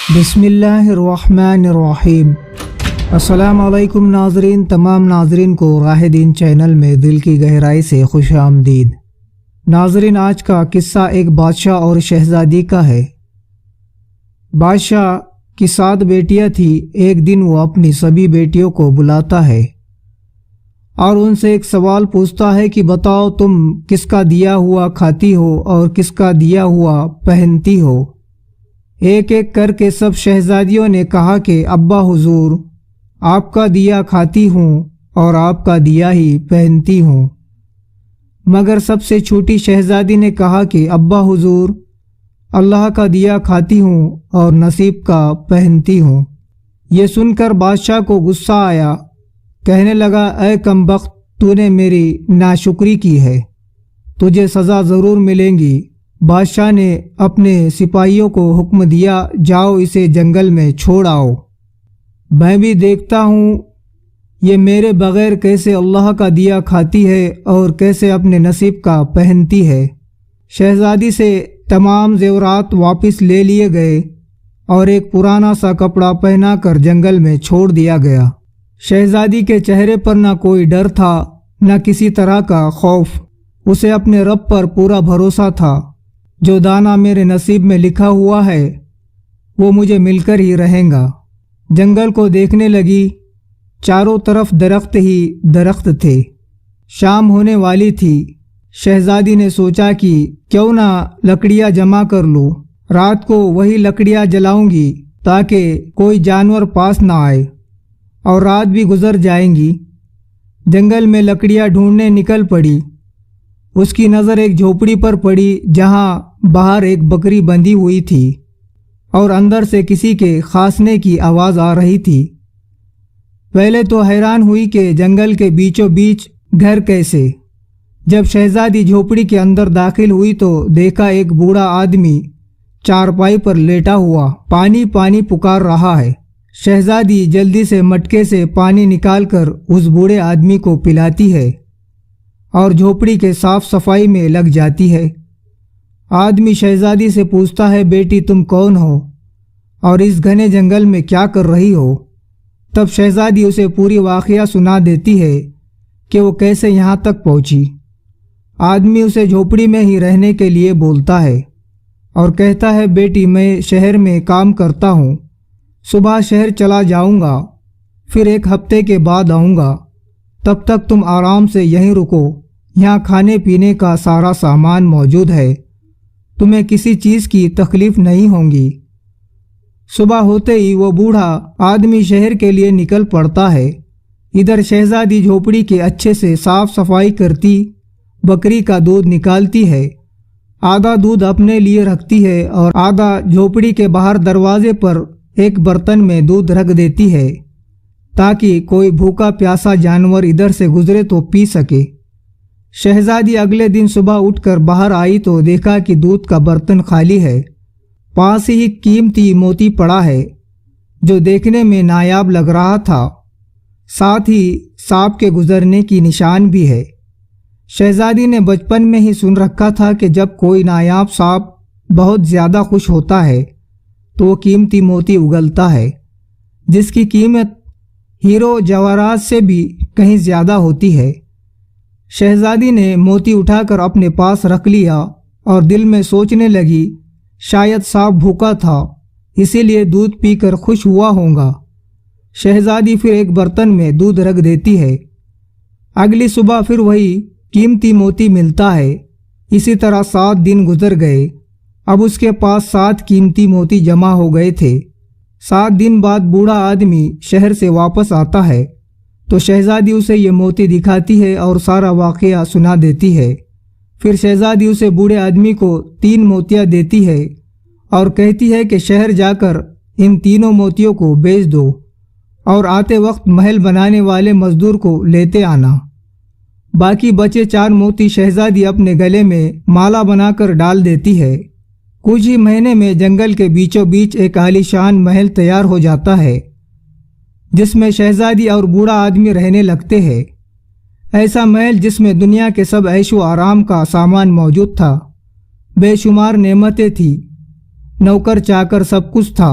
بسم اللہ الرحمن الرحیم۔ السلام علیکم ناظرین، تمام ناظرین کو راہ دین چینل میں دل کی گہرائی سے خوش آمدید۔ ناظرین، آج کا قصہ ایک بادشاہ اور شہزادی کا ہے۔ بادشاہ کی 7 بیٹیاں تھیں۔ ایک دن وہ اپنی سبھی بیٹیوں کو بلاتا ہے اور ان سے ایک سوال پوچھتا ہے کہ بتاؤ، تم کس کا دیا ہوا کھاتی ہو اور کس کا دیا ہوا پہنتی ہو؟ ایک ایک کر کے سب شہزادیوں نے کہا کہ ابا حضور، آپ کا دیا کھاتی ہوں اور آپ کا دیا ہی پہنتی ہوں۔ مگر سب سے چھوٹی شہزادی نے کہا کہ ابا حضور، اللہ کا دیا کھاتی ہوں اور نصیب کا پہنتی ہوں۔ یہ سن کر بادشاہ کو غصہ آیا، کہنے لگا، اے کمبخت، تو نے میری ناشکری کی ہے، تجھے سزا ضرور ملے گی۔ بادشاہ نے اپنے سپاہیوں کو حکم دیا، جاؤ اسے جنگل میں چھوڑ آؤ، میں بھی دیکھتا ہوں یہ میرے بغیر کیسے اللہ کا دیا کھاتی ہے اور کیسے اپنے نصیب کا پہنتی ہے۔ شہزادی سے تمام زیورات واپس لے لیے گئے اور ایک پرانا سا کپڑا پہنا کر جنگل میں چھوڑ دیا گیا۔ شہزادی کے چہرے پر نہ کوئی ڈر تھا، نہ کسی طرح کا خوف۔ اسے اپنے رب پر پورا بھروسہ تھا۔ جو دانا میرے نصیب میں لکھا ہوا ہے وہ مجھے مل کر ہی رہیں گا۔ جنگل کو دیکھنے لگی، چاروں طرف درخت ہی درخت تھے۔ شام ہونے والی تھی۔ شہزادی نے سوچا کہ کیوں نہ لکڑیاں جمع کر لوں، رات کو وہی لکڑیاں جلاؤں گی تاکہ کوئی جانور پاس نہ آئے اور رات بھی گزر جائیں گی۔ جنگل میں لکڑیاں ڈھونڈنے نکل پڑی۔ اس کی نظر ایک جھوپڑی پر پڑی جہاں باہر ایک بکری بندھی ہوئی تھی اور اندر سے کسی کے کھانسنے کی آواز آ رہی تھی۔ پہلے تو حیران ہوئی کہ جنگل کے بیچوں بیچ گھر کیسے۔ جب شہزادی جھوپڑی کے اندر داخل ہوئی تو دیکھا ایک بوڑھا آدمی چارپائی پر لیٹا ہوا پانی پانی پکار رہا ہے۔ شہزادی جلدی سے مٹکے سے پانی نکال کر اس بوڑھے آدمی کو پلاتی ہے اور جھوپڑی کے صاف صفائی میں لگ جاتی ہے۔ آدمی شہزادی سے پوچھتا ہے، بیٹی تم کون ہو اور اس گھنے جنگل میں کیا کر رہی ہو؟ تب شہزادی اسے پوری واقعہ سنا دیتی ہے کہ وہ کیسے یہاں تک پہنچی۔ آدمی اسے جھوپڑی میں ہی رہنے کے لیے بولتا ہے اور کہتا ہے، بیٹی میں شہر میں کام کرتا ہوں، صبح شہر چلا جاؤں گا، پھر 1 ہفتے کے بعد آؤں گا، تب تک تم آرام سے یہیں رکو، یہاں کھانے پینے کا سارا سامان موجود ہے، تمہیں کسی چیز کی تکلیف نہیں ہوگی۔ صبح ہوتے ہی وہ بوڑھا آدمی شہر کے لیے نکل پڑتا ہے۔ ادھر شہزادی جھوپڑی کے اچھے سے صاف صفائی کرتی، بکری کا دودھ نکالتی ہے، آدھا دودھ اپنے لیے رکھتی ہے اور آدھا جھوپڑی کے باہر دروازے پر ایک برتن میں دودھ رکھ دیتی ہے تاکہ کوئی بھوکا پیاسا جانور ادھر سے گزرے تو پی سکے۔ شہزادی اگلے دن صبح اٹھ کر باہر آئی تو دیکھا کہ دودھ کا برتن خالی ہے، پاس ہی قیمتی موتی پڑا ہے جو دیکھنے میں نایاب لگ رہا تھا، ساتھ ہی سانپ کے گزرنے کی نشان بھی ہے۔ شہزادی نے بچپن میں ہی سن رکھا تھا کہ جب کوئی نایاب سانپ بہت زیادہ خوش ہوتا ہے تو وہ قیمتی موتی اگلتا ہے، جس کی قیمت ہیرو جواہرات سے بھی کہیں زیادہ ہوتی ہے۔ شہزادی نے موتی اٹھا کر اپنے پاس رکھ لیا اور دل میں سوچنے لگی، شاید سانپ بھوکا تھا اسی لیے دودھ پی کر خوش ہوا ہوگا۔ شہزادی پھر ایک برتن میں دودھ رکھ دیتی ہے۔ اگلی صبح پھر وہی قیمتی موتی ملتا ہے۔ اسی طرح 7 دن گزر گئے۔ اب اس کے پاس 7 قیمتی موتی جمع ہو گئے تھے۔ 7 دن بعد بوڑھا آدمی شہر سے واپس آتا ہے تو شہزادی اسے یہ موتی دکھاتی ہے اور سارا واقعہ سنا دیتی ہے۔ پھر شہزادی اسے بوڑھے آدمی کو 3 موتیاں دیتی ہے اور کہتی ہے کہ شہر جا کر ان تینوں موتیوں کو بیچ دو اور آتے وقت محل بنانے والے مزدور کو لیتے آنا۔ باقی بچے 4 موتی شہزادی اپنے گلے میں مالا بنا کر ڈال دیتی ہے۔ کچھ ہی مہینے میں جنگل کے بیچوں بیچ ایک عالیشان محل تیار ہو جاتا ہے جس میں شہزادی اور بوڑھا آدمی رہنے لگتے ہیں۔ ایسا محل جس میں دنیا کے سب عیش و آرام کا سامان موجود تھا، بے شمار نعمتیں تھیں، نوکر چاکر سب کچھ تھا۔